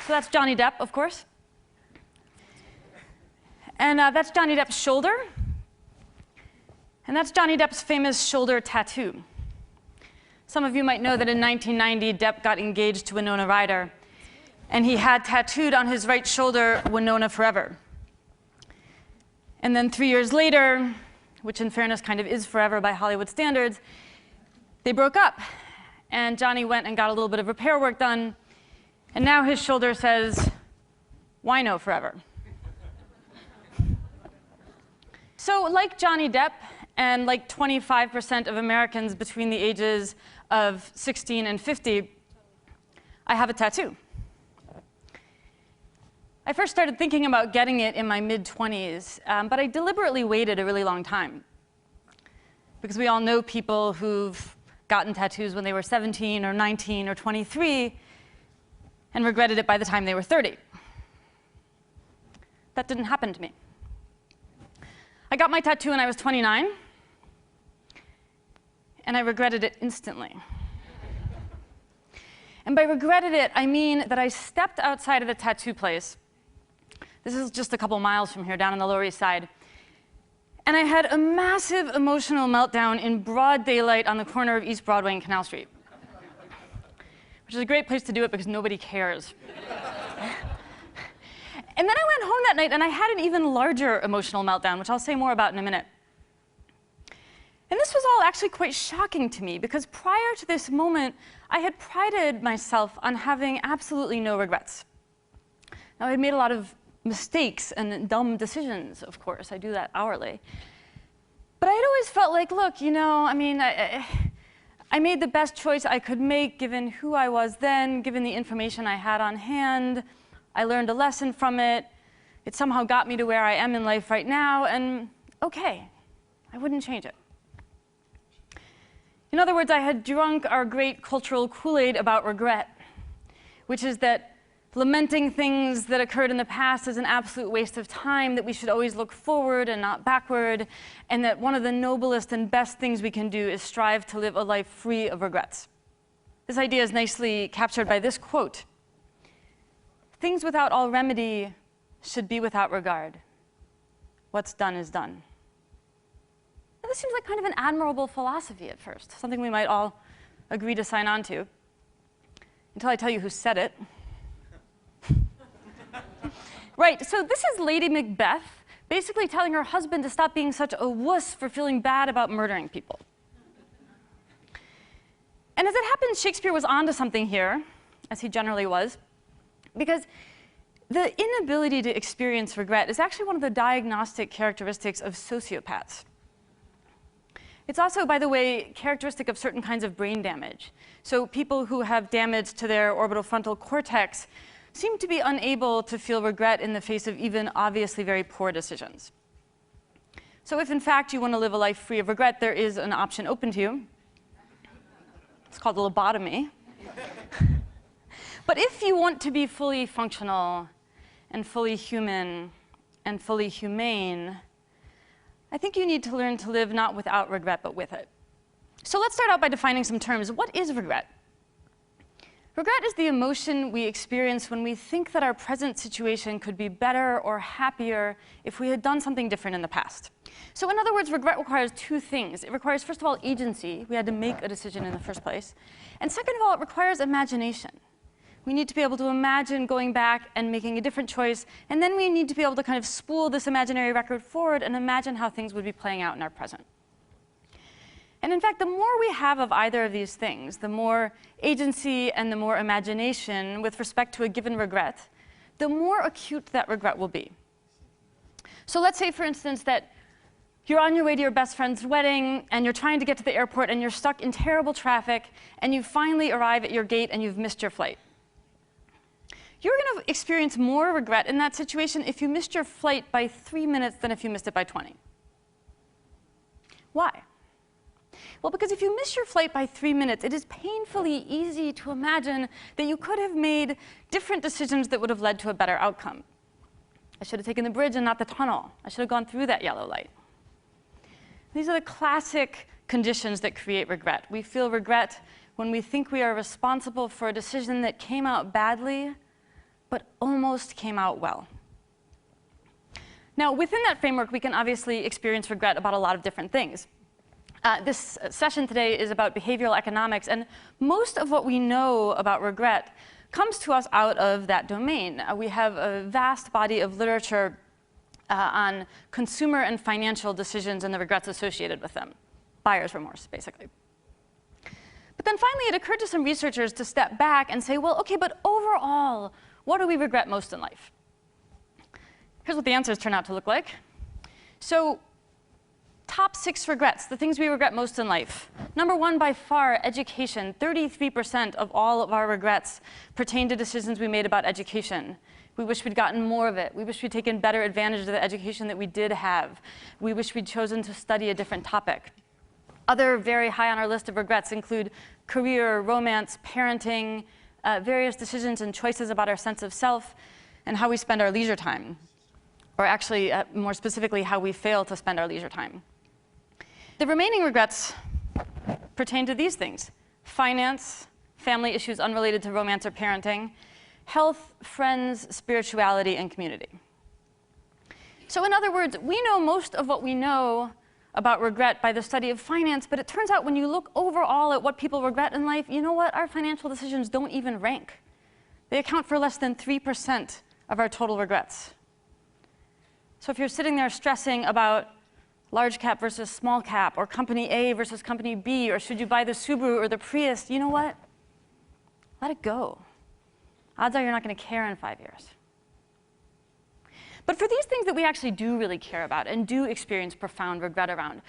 So that's Johnny Depp, of course. And that's Johnny Depp's shoulder. And that's Johnny Depp's famous shoulder tattoo. Some of you might know that in 1990, Depp got engaged to Winona Ryder. And he had tattooed on his right shoulder, Winona Forever. And then 3 years later, which in fairness kind of is forever by Hollywood standards, they broke up. And Johnny went and got a little bit of repair work done. And now his shoulder says, Wino Forever. So like Johnny Depp, and like 25% of Americans between the ages of 16 and 50, I have a tattoo. I first started thinking about getting it in my mid-20s, but I deliberately waited a really long time. Because we all know people who've gotten tattoos when they were 17 or 19 or 23 and regretted it by the time they were 30. That didn't happen to me. I got my tattoo when I was 29, and I regretted it instantly. And by regretted it, I mean that I stepped outside of the tattoo place. This is just a couple miles from here, down on the Lower East Side. And I had a massive emotional meltdown in broad daylight on the corner of East Broadway and Canal Street, which is a great place to do it because nobody cares. And then I went home that night and I had an even larger emotional meltdown, which I'll say more about in a minute. And this was all actually quite shocking to me because prior to this moment, I had prided myself on having absolutely no regrets. Now, I had made a lot of mistakes and dumb decisions, of course. I do that hourly. But I'd always felt like, look, you know, I mean, I made the best choice I could make given who I was then, given the information I had on hand. I learned a lesson from it. It somehow got me to where I am in life right now, and okay, I wouldn't change it. In other words, I had drunk our great cultural Kool-Aid about regret, which is that lamenting things that occurred in the past is an absolute waste of time, that we should always look forward and not backward, and that one of the noblest and best things we can do is strive to live a life free of regrets. This idea is nicely captured by this quote: "Things without all remedy should be without regard. What's done is done." Now, this seems like kind of an admirable philosophy at first, something we might all agree to sign on to, until I tell you who said it. Right, so this is Lady Macbeth basically telling her husband to stop being such a wuss for feeling bad about murdering people. And as it happens, Shakespeare was onto something here, as he generally was, because the inability to experience regret is actually one of the diagnostic characteristics of sociopaths. It's also, by the way, characteristic of certain kinds of brain damage. So people who have damage to their orbital frontal cortex seem to be unable to feel regret in the face of even obviously very poor decisions. So if, in fact, you want to live a life free of regret, there is an option open to you. It's called a lobotomy. But if you want to be fully functional and fully human and fully humane, I think you need to learn to live not without regret, but with it. So let's start out by defining some terms. What is regret? Regret is the emotion we experience when we think that our present situation could be better or happier if we had done something different in the past. So in other words, regret requires two things. It requires, first of all, agency. We had to make a decision in the first place. And second of all, it requires imagination. We need to be able to imagine going back and making a different choice, and then we need to be able to kind of spool this imaginary record forward and imagine how things would be playing out in our present. And in fact, the more we have of either of these things, the more agency and the more imagination with respect to a given regret, the more acute that regret will be. So let's say, for instance, that you're on your way to your best friend's wedding, and you're trying to get to the airport, and you're stuck in terrible traffic, and you finally arrive at your gate, and you've missed your flight. You're going to experience more regret in that situation if you missed your flight by 3 minutes than if you missed it by 20. Why? Well, because if you miss your flight by 3 minutes, it is painfully easy to imagine that you could have made different decisions that would have led to a better outcome. I should have taken the bridge and not the tunnel. I should have gone through that yellow light. These are the classic conditions that create regret. We feel regret when we think we are responsible for a decision that came out badly, but almost came out well. Now, within that framework, we can obviously experience regret about a lot of different things. This session today is about behavioral economics, and most of what we know about regret comes to us out of that domain. We have a vast body of literature on consumer and financial decisions and the regrets associated with them. Buyer's remorse, basically. But then finally, it occurred to some researchers to step back and say, well, OK, but overall, what do we regret most in life? Here's what the answers turn out to look like. So top 6 regrets, the things we regret most in life. Number 1, by far, education. 33% of all of our regrets pertain to decisions we made about education. We wish we'd gotten more of it. We wish we'd taken better advantage of the education that we did have. We wish we'd chosen to study a different topic. Other very high on our list of regrets include career, romance, parenting, various decisions and choices about our sense of self, and how we spend our leisure time. Or actually, more specifically, how we fail to spend our leisure time. The remaining regrets pertain to these things: finance, family issues unrelated to romance or parenting, health, friends, spirituality, and community. So in other words, we know most of what we know about regret by the study of finance, but it turns out when you look overall at what people regret in life, you know what? Our financial decisions don't even rank. They account for less than 3% of our total regrets. So if you're sitting there stressing about large cap versus small cap, or company A versus company B, or should you buy the Subaru or the Prius, you know what? Let it go. Odds are you're not going to care in 5 years. But for these things that we actually do really care about and do experience profound regret around,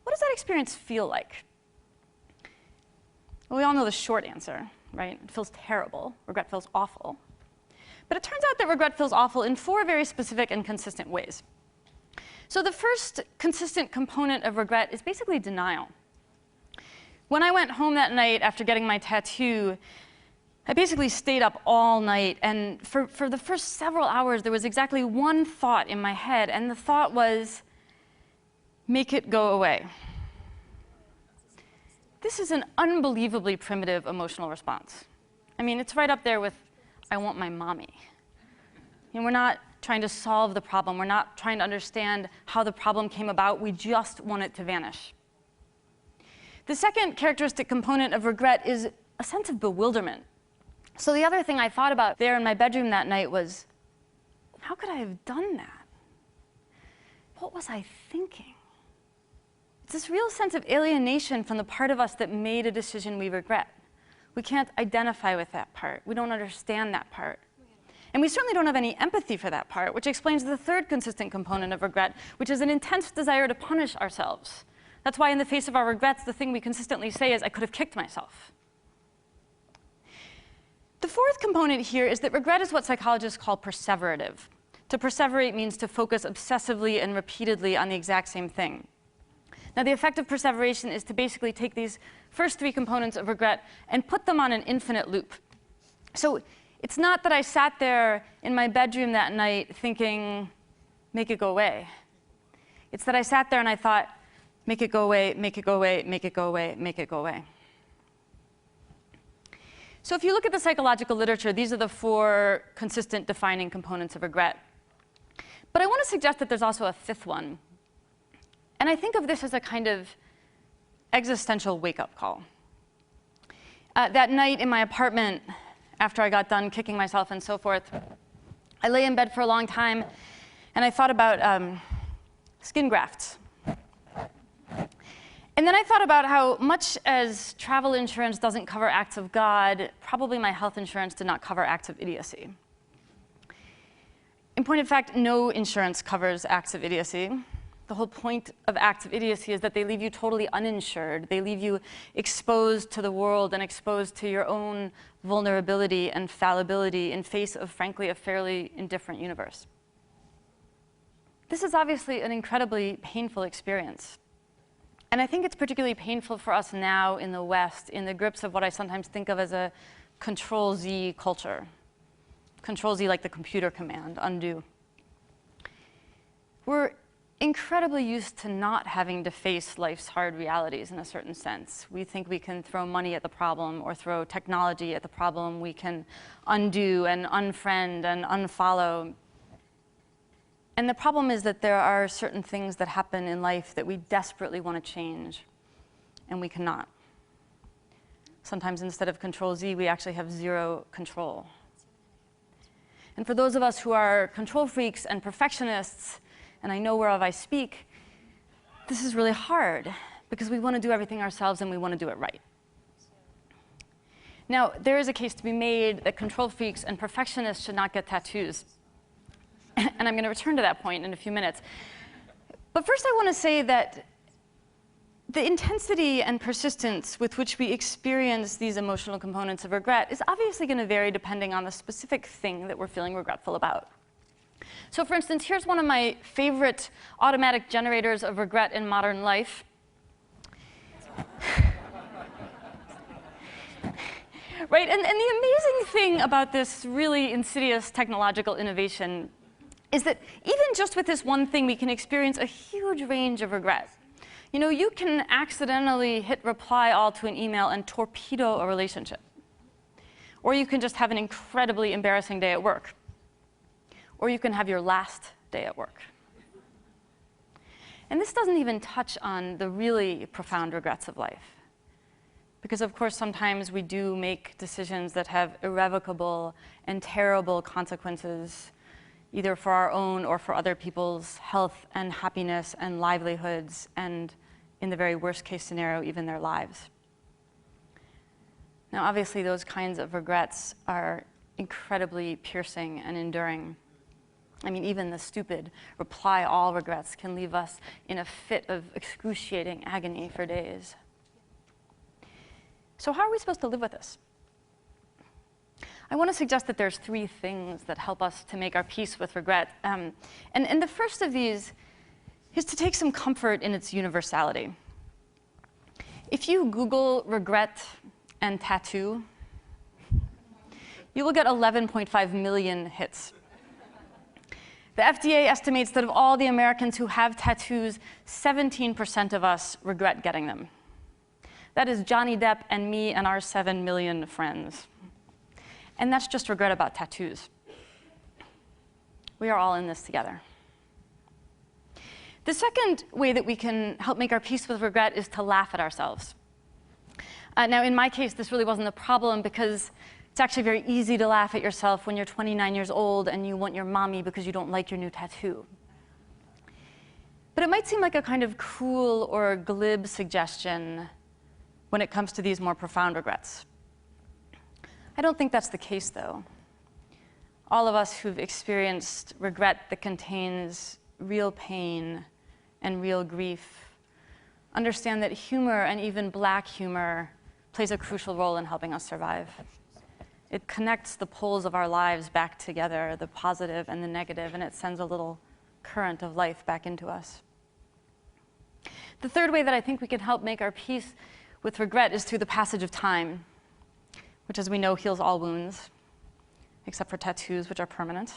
what does that experience feel like? Well, we all know the short answer, right? It feels terrible. Regret feels awful. But it turns out that regret feels awful in 4 very specific and consistent ways. So the first consistent component of regret is basically denial. When I went home that night after getting my tattoo, I basically stayed up all night, and for the first several hours, there was exactly one thought in my head, and the thought was, make it go away. This is an unbelievably primitive emotional response. I mean, it's right up there with, I want my mommy. And we're not trying to solve the problem. We're not trying to understand how the problem came about. We just want it to vanish. The second characteristic component of regret is a sense of bewilderment. So the other thing I thought about there in my bedroom that night was, how could I have done that? What was I thinking? It's this real sense of alienation from the part of us that made a decision we regret. We can't identify with that part. We don't understand that part. And we certainly don't have any empathy for that part, which explains the third consistent component of regret, which is an intense desire to punish ourselves. That's why in the face of our regrets, the thing we consistently say is, I could have kicked myself. The fourth component here is that regret is what psychologists call perseverative. To perseverate means to focus obsessively and repeatedly on the exact same thing. Now, the effect of perseveration is to basically take these first 3 components of regret and put them on an infinite loop. So it's not that I sat there in my bedroom that night thinking, make it go away. It's that I sat there and I thought, make it go away, make it go away, make it go away, make it go away. So if you look at the psychological literature, these are the 4 consistent defining components of regret. But I want to suggest that there's also a 5th one. And I think of this as a kind of existential wake-up call. That night in my apartment, after I got done kicking myself and so forth, I lay in bed for a long time, and I thought about skin grafts. And then I thought about how much as travel insurance doesn't cover acts of God, probably my health insurance did not cover acts of idiocy. In point of fact, no insurance covers acts of idiocy. The whole point of acts of idiocy is that they leave you totally uninsured. They leave you exposed to the world and exposed to your own vulnerability and fallibility in face of, frankly, a fairly indifferent universe. This is obviously an incredibly painful experience. And I think it's particularly painful for us now in the West, in the grips of what I sometimes think of as a Control-Z culture. Control-Z like the computer command, undo. We're incredibly used to not having to face life's hard realities in a certain sense. We think we can throw money at the problem or throw technology at the problem. We can undo and unfriend and unfollow. And the problem is that there are certain things that happen in life that we desperately want to change, and we cannot. Sometimes instead of Control-Z, we actually have zero control. And for those of us who are control freaks and perfectionists, and I know whereof I speak, this is really hard because we want to do everything ourselves and we want to do it right. Now, there is a case to be made that control freaks and perfectionists should not get tattoos. And I'm going to return to that point in a few minutes. But first I want to say that the intensity and persistence with which we experience these emotional components of regret is obviously going to vary depending on the specific thing that we're feeling regretful about. So for instance, here's one of my favorite automatic generators of regret in modern life. Right? And the amazing thing about this really insidious technological innovation is that even just with this one thing, we can experience a huge range of regret. You know, you can accidentally hit reply all to an email and torpedo a relationship. Or you can just have an incredibly embarrassing day at work. Or you can have your last day at work. And this doesn't even touch on the really profound regrets of life. Because of course, sometimes we do make decisions that have irrevocable and terrible consequences, either for our own or for other people's health and happiness and livelihoods, and in the very worst case scenario, even their lives. Now, obviously, those kinds of regrets are incredibly piercing and enduring. I mean, even the stupid reply all regrets can leave us in a fit of excruciating agony for days. So how are we supposed to live with this? I want to suggest that there's three things that help us to make our peace with regret. And the first of these is to take some comfort in its universality. If you Google regret and tattoo, you will get 11.5 million hits. The FDA estimates that of all the Americans who have tattoos, 17% of us regret getting them. That is Johnny Depp and me and our 7 million friends. And that's just regret about tattoos. We are all in this together. The second way that we can help make our peace with regret is to laugh at ourselves. Now, in my case, this really wasn't a problem because it's actually very easy to laugh at yourself when you're 29 years old and you want your mommy because you don't like your new tattoo. But it might seem like a kind of cool or glib suggestion when it comes to these more profound regrets. I don't think that's the case, though. All of us who've experienced regret that contains real pain and real grief understand that humor, and even black humor, plays a crucial role in helping us survive. It connects the poles of our lives back together, the positive and the negative, and it sends a little current of life back into us. The third way that I think we can help make our peace with regret is through the passage of time, which, as we know, heals all wounds, except for tattoos, which are permanent.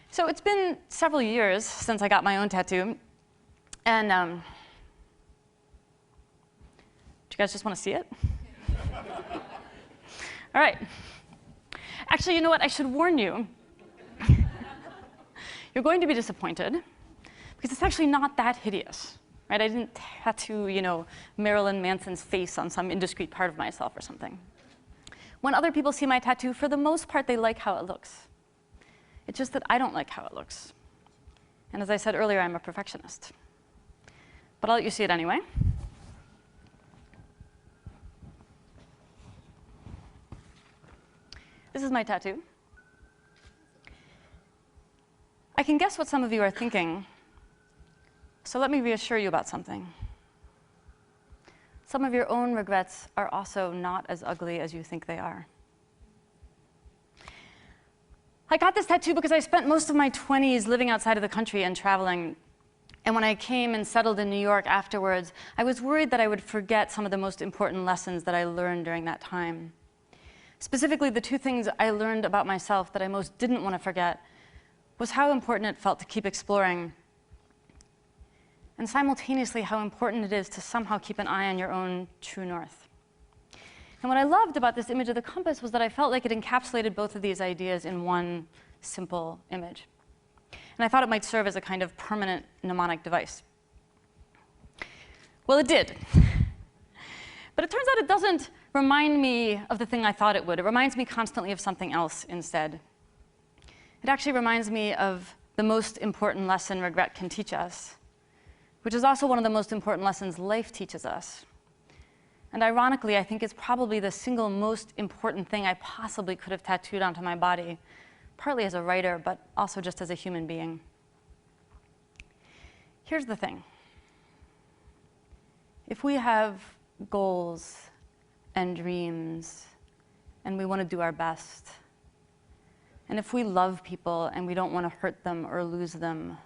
So it's been several years since I got my own tattoo, and do you guys just want to see it? All right. Actually, you know what? I should warn you. You're going to be disappointed, because it's actually not that hideous. Right? I didn't tattoo, you know, Marilyn Manson's face on some indiscreet part of myself or something. When other people see my tattoo, for the most part, they like how it looks. It's just that I don't like how it looks. And as I said earlier, I'm a perfectionist. But I'll let you see it anyway. This is my tattoo. I can guess what some of you are thinking. So let me reassure you about something. Some of your own regrets are also not as ugly as you think they are. I got this tattoo because I spent most of my 20s living outside of the country and traveling. And when I came and settled in New York afterwards, I was worried that I would forget some of the most important lessons that I learned during that time. Specifically, the two things I learned about myself that I most didn't want to forget was how important it felt to keep exploring, and simultaneously how important it is to somehow keep an eye on your own true north. And what I loved about this image of the compass was that I felt like it encapsulated both of these ideas in one simple image. And I thought it might serve as a kind of permanent mnemonic device. Well, it did. But it turns out it doesn't remind me of the thing I thought it would. It reminds me constantly of something else instead. It actually reminds me of the most important lesson regret can teach us, which is also one of the most important lessons life teaches us. And ironically, I think it's probably the single most important thing I possibly could have tattooed onto my body, partly as a writer, but also just as a human being. Here's the thing. If we have goals and dreams, and we want to do our best, and if we love people and we don't want to hurt them or lose them,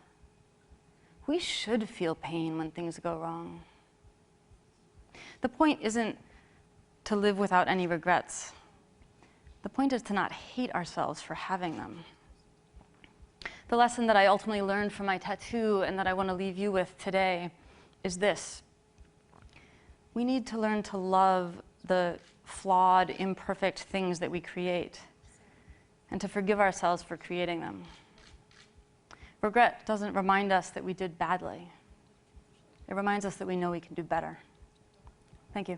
we should feel pain when things go wrong. The point isn't to live without any regrets. The point is to not hate ourselves for having them. The lesson that I ultimately learned from my tattoo and that I want to leave you with today is this. We need to learn to love the flawed, imperfect things that we create, and to forgive ourselves for creating them. Regret doesn't remind us that we did badly. It reminds us that we know we can do better. Thank you.